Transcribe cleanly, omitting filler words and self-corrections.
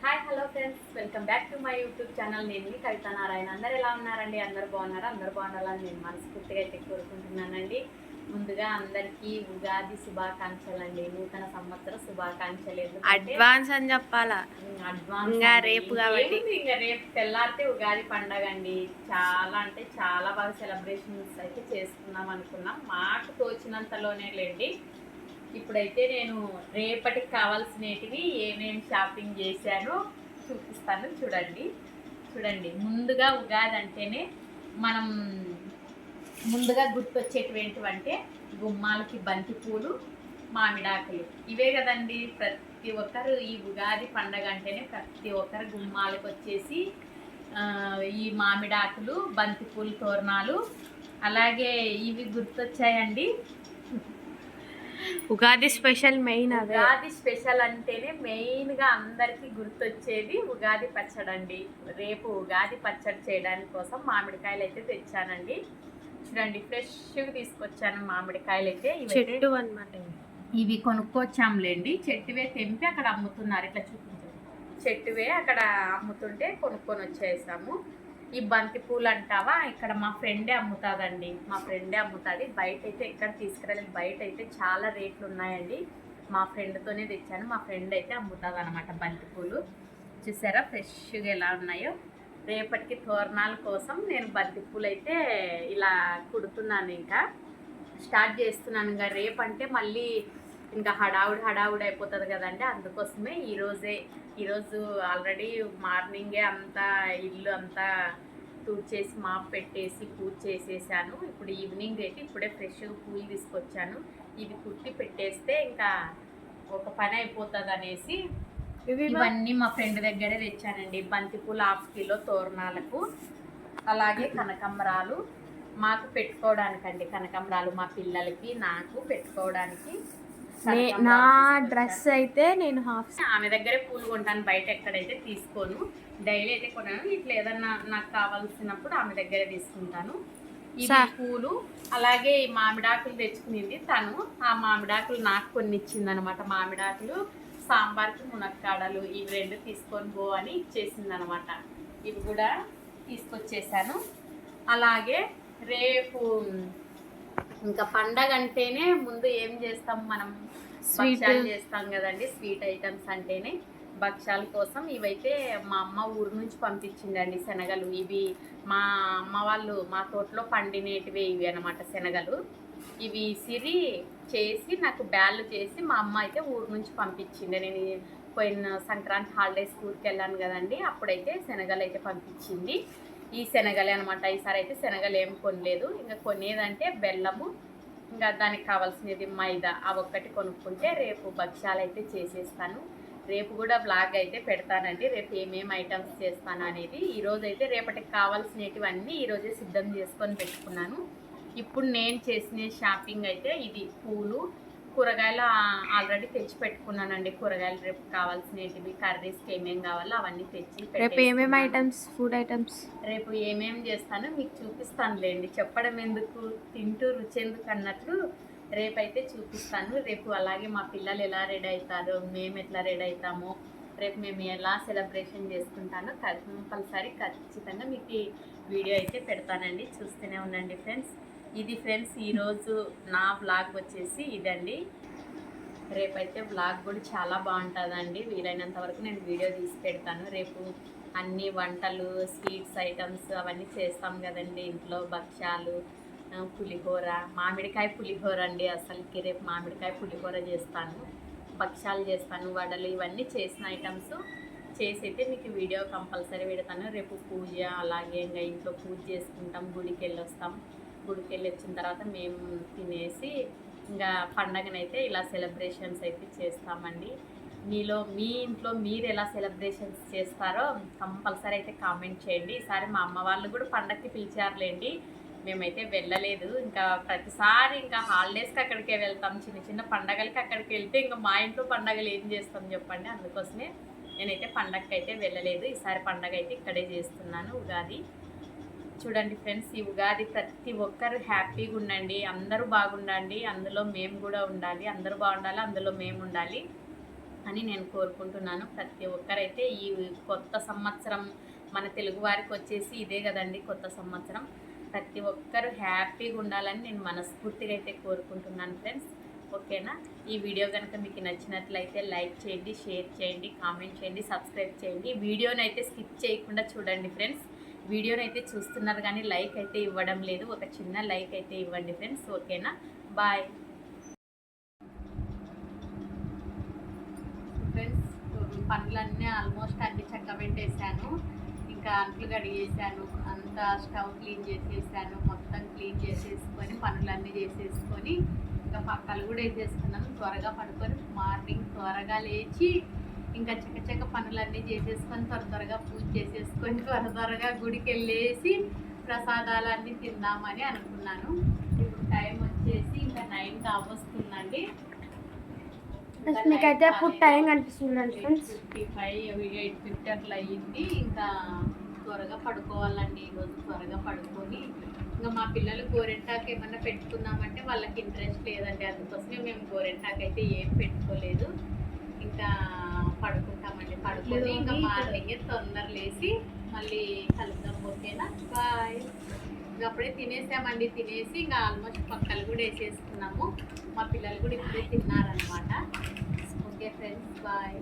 Hi hello friends, welcome back to my YouTube channel. నేను మీ కవిత నారాయణ. అందరు ఎలా ఉన్నారండి? అందరు బాగున్నారా? అందరు బాగుండాలని నేను మనస్ఫూర్తిగా అయితే కోరుకుంటున్నానండి. ముందుగా అందరికీ ఉగాది శుభాకాంక్షలు అండి, నూతన సంవత్సర శుభాకాంక్షలు. అడ్వాన్స్ అని చెప్పాలా? అడ్వాన్స్ రేపు కాబట్టి ఇంకా రేపు తెల్లారితే ఉగాది పండగ అండి. చాలా అంటే చాలా బాగా సెలబ్రేషన్స్ అయితే చేసుకుందాం అనుకున్నాం, మాకు తోచినంతలోనే లేండి. ఇప్పుడైతే నేను రేపటికి కావాల్సినవి ఏమేమి షాపింగ్ చేశానో చూపిస్తాను. చూడండి ముందుగా ఉగాది అంటేనే మనం ముందుగా గుర్తొచ్చేటువంటివంటే గుమ్మాలకి బంతి పూలు, మామిడాకులు, ఇవే కదండి. ప్రతి ఒక్కరు ఈ ఉగాది పండగ అంటేనే ప్రతి ఒక్కరు గుమ్మాలకు వచ్చేసి ఈ మామిడాకులు, బంతి పూలు తోరణాలు, అలాగే ఇవి గుర్తొచ్చాయండి. ఉగాది స్పెషల్ మెయిన్ అదే. ఉగాది స్పెషల్ అంటేనే మెయిన్గా అందరికీ గుర్తొచ్చేది ఉగాది పచ్చడి అండి. రేపు ఉగాది పచ్చడి చేయడానికి కోసం మామిడికాయలు అయితే తెచ్చానండి. చూడండి, ఫ్రెష్గా తీసుకొచ్చాను మామిడికాయలు అయితే. చెట్టు అన్నమాట. ఇవి కొనుక్కొచ్చాంలేండి. చెట్టువే తెంపి అక్కడ అమ్ముతున్నారు. ఇట్లా చూపించారు, చెట్టువే అక్కడ అమ్ముతుంటే కొనుక్కొని వచ్చేసాము. ఈ బంతి పూలు అంటావా, ఇక్కడ మా ఫ్రెండే అమ్ముతుందండి. మా ఫ్రెండే అమ్ముతుంది. బయట అయితే ఎక్కడ తీసుకురాలేదు. బయట అయితే చాలా రేట్లు ఉన్నాయండి. మా ఫ్రెండ్తోనే తెచ్చాను. మా ఫ్రెండ్ అయితే అమ్ముతుంది అనమాట బంతి పూలు. చూసారా ఫ్రెష్గా ఎలా ఉన్నాయో. రేపటికి తోరణాల కోసం నేను బంతి పూలు అయితే ఇలా కుడుతున్నాను, ఇంకా స్టార్ట్ చేస్తున్నాను. ఇంకా రేపంటే మళ్ళీ ఇంకా హడావుడి అయిపోతుంది కదండి. అందుకోసమే ఈరోజు ఆల్రెడీ మార్నింగే అంతా ఇల్లు అంతా చేసి మాప్ పెట్టేసి పూజ చేసేసాను. ఇప్పుడు ఈవినింగ్ అయితే ఇప్పుడే ఫ్రెష్గా పూలు తీసుకొచ్చాను. ఇవి కుట్టి పెట్టేస్తే ఇంకా ఒక పని అయిపోతుంది అనేసి ఇవన్నీ మా ఫ్రెండ్ దగ్గరే తెచ్చానండి. బంతిపూలు 1/2 కిలో తోరణాలకు, అలాగే కనకాంబరాలు మాకు పెట్టుకోవడానికండి. కనకాంబరాలు మా పిల్లలకి, నాకు పెట్టుకోవడానికి. నా డ్రెస్ అయితే నేను ఆమె దగ్గరే పూలు కొంటాను, బయట ఎక్కడైతే తీసుకోను. డైలీ అయితే కొన్నాను. ఇట్లా ఏదన్నా నాకు కావాల్సినప్పుడు ఆమె దగ్గరే తీసుకుంటాను. ఈ పూలు అలాగే ఈ మామిడాకులు తెచ్చుకునింది తను. ఆ మామిడాకులు నాకు కొన్ని ఇచ్చింది అనమాట. మామిడాకులు సాంబార్కి మునక్కాడలు ఇవి 2 తీసుకొని పో అని ఇచ్చేసింది అనమాట. ఇవి కూడా తీసుకొచ్చేసాను. అలాగే రేపు ఇంకా పండగ అంటేనే ముందు ఏం చేస్తాం మనం? భక్ష్యాలు చేస్తాం కదండి. స్వీట్ ఐటమ్స్ అంటేనే భక్ష్యాల కోసం ఇవైతే మా అమ్మ ఊరు నుంచి పంపించిందండి శనగలు. ఇవి మా అమ్మ వాళ్ళు మా తోటలో పండినేటివే ఇవి అనమాట శనగలు. ఇవి సిరి చేసి నాకు బ్యాళ్ళు చేసి మా అమ్మ అయితే ఊరు నుంచి పంపించింది. నేను పోయిన సంక్రాంతి హాలిడేస్ ఊరికి వెళ్ళాను కదండి, అప్పుడైతే శనగలు అయితే పంపించింది. ఈ శనగలే అనమాట. ఈసారి అయితే శనగలు ఏం కొనలేదు. ఇంకా కొనేదంటే బెల్లము, ఇంకా దానికి కావాల్సినది మైదా, అవి ఒక్కటి కొనుక్కుంటే రేపు భక్ష్యాలు అయితే చేసేస్తాను. రేపు కూడా బ్లాగ్ అయితే పెడతానండి. రేపు ఏమేమి ఐటమ్స్ చేస్తాను అనేది. ఈరోజు అయితే రేపటికి కావాల్సినవన్నీ ఈరోజే సిద్ధం చేసుకొని పెట్టుకున్నాను. ఇప్పుడు నేను చేసిన షాపింగ్ అయితే ఇది పూలు, కూరగాయలు ఆల్రెడీ తెచ్చి పెట్టుకున్నానండి. కూరగాయలు రేపు కావాల్సినవి, కర్రీస్కి ఏమేమి కావాలో అవన్నీ తెచ్చి రేపు ఏమేమి ఐటమ్స్, ఫుడ్ ఐటమ్స్ రేపు ఏమేమి చేస్తానో మీకు చూపిస్తానులేండి. చెప్పడం ఎందుకు, తింటూ రుచి ఎందుకు అన్నట్లు రేపైతే చూపిస్తాను. రేపు అలాగే మా పిల్లలు ఎలా రెడీ అవుతారో, మేము ఎట్లా రెడీ అవుతామో, రేపు మేము ఎలా సెలబ్రేషన్ చేసుకుంటానో కంపల్సరీ ఖచ్చితంగా మీకు వీడియో అయితే పెడతానండి. చూస్తూనే ఉండండి ఫ్రెండ్స్. ఇది ఫ్రెండ్స్ ఈరోజు నా వ్లాగ్ వచ్చేసి ఇదండి. రేపైతే వ్లాగ్ కూడా చాలా బాగుంటుందండి. వీలైనంత వరకు నేను వీడియో తీసి పెడతాను. రేపు అన్ని వంటలు, స్వీట్స్ ఐటమ్స్ అవన్నీ చేస్తాం కదండి ఇంట్లో. భక్ష్యాలు, పులిహోర, మామిడికాయ పులిహోర అండి. అసలుకి రేపు మామిడికాయ పులిహోర చేస్తాను, భక్ష్యాలు చేస్తాను, వడలు, ఇవన్నీ చేసిన ఐటమ్స్ చేసి అయితే మీకు వీడియో కంపల్సరీ పెడతాను. రేపు పూజ, అలాగే ఇంకా ఇంట్లో పూజ చేసుకుంటాం, గుడికి వెళ్ళి వస్తాం. గుడికి వెళ్ళి వచ్చిన తర్వాత మేము తినేసి ఇంకా పండగనైతే ఇలా సెలబ్రేషన్స్ అయితే చేస్తామండి. మీ ఇంట్లో మీరు ఎలా సెలబ్రేషన్స్ చేస్తారో కంపల్సరీ అయితే కామెంట్ చేయండి. ఈసారి మా అమ్మ వాళ్ళు కూడా పండగకి పిలిచారులేండి, మేమైతే వెళ్ళలేదు. ఇంకా ప్రతిసారి ఇంకా హాలిడేస్కి అక్కడికే వెళ్తాం, చిన్న చిన్న పండగలకి అక్కడికి వెళ్తే ఇంకా మా ఇంట్లో పండగలు ఏం చేస్తాం చెప్పండి. అందుకోసమే నేనైతే పండగకి అయితే వెళ్ళలేదు. ఈసారి పండగ అయితే ఇక్కడే చేస్తున్నాను, ఉగాది. చూడండి ఫ్రెండ్స్, ఈ ఉగాది ప్రతి ఒక్కరు హ్యాపీగా ఉండండి, అందరూ బాగుండండి, అందులో మేము కూడా ఉండాలి. అందరూ బాగుండాలి, అందులో మేము ఉండాలి. అని నేను కోరుకుంటున్నాను. ప్రతి ఒక్కరైతే ఈ కొత్త సంవత్సరం మన తెలుగు వారికి వచ్చేసి ఇదే కదండి కొత్త సంవత్సరం. ప్రతి ఒక్కరు హ్యాపీగా ఉండాలని నేను మనస్ఫూర్తిగా అయితే కోరుకుంటున్నాను ఫ్రెండ్స్. ఓకేనా? ఈ వీడియో కనుక మీకు నచ్చినట్లయితే లైక్ చేయండి, షేర్ చేయండి, కామెంట్ చేయండి, సబ్స్క్రైబ్ చేయండి. వీడియోని అయితే స్కిప్ చేయకుండా చూడండి ఫ్రెండ్స్. వీడియోని అయితే చూస్తున్నారు కానీ లైక్ అయితే ఇవ్వడం లేదు. ఒక చిన్న లైక్ అయితే ఇవ్వండి ఫ్రెండ్స్. ఓకేనా? Bye friends. పనులన్నీ ఆల్మోస్ట్ అన్ని చక్కబెట్టేసాను. ఇంకా అంట్లు కడిగేసాను, అంతా స్టవ్ క్లీన్ చేసేసాను. మొత్తం క్లీన్ చేసేసుకొని పనులన్నీ చేసేసుకొని ఇంకా పక్కలు కూడా వేసేసుకున్నాను. త్వరగా పడుకొని మార్నింగ్ త్వరగా లేచి ఇంకా చక్కచక్క పనులన్నీ చేసేసుకొని త్వరగా పూజ చేసేసుకొని త్వరగా గుడికి వెళ్ళేసి ప్రసాదాలన్నీ తిందామని అనుకున్నాను. ఇప్పుడు టైం వచ్చేసి ఇంకా 9 కావస్తుందండి. మీకైతే అప్పుడు టైం కనిపిస్తుంది ఫ్రెండ్స్. 8:50 అట్లా అయ్యింది. ఇంకా త్వరగా పడుకోవాలండి. ఈరోజు త్వరగా పడుకొని ఇంకా మా పిల్లలు గోరెంటాకు ఏమన్నా పెట్టుకుందామంటే వాళ్ళకి ఇంట్రెస్ట్ లేదండి. అందుకోసమే మేము గోరెంటాకు అయితే ఏం పెట్టుకోలేదు. ఇంకా పడుకుంటామండి. పడుకొని ఇంకా మార్నింగ్ తొందర లేసి మళ్ళీ కలుద్దాం. ఓకేనా? బాయ్. ఇంకా అప్పుడే తినేసామండి. తినేసి ఇంకా ఆల్మోస్ట్ పక్కలు కూడా వేసేసుకున్నాము. మా పిల్లలు కూడా ఇప్పుడే తిన్నారనమాట. Okay friends, bye.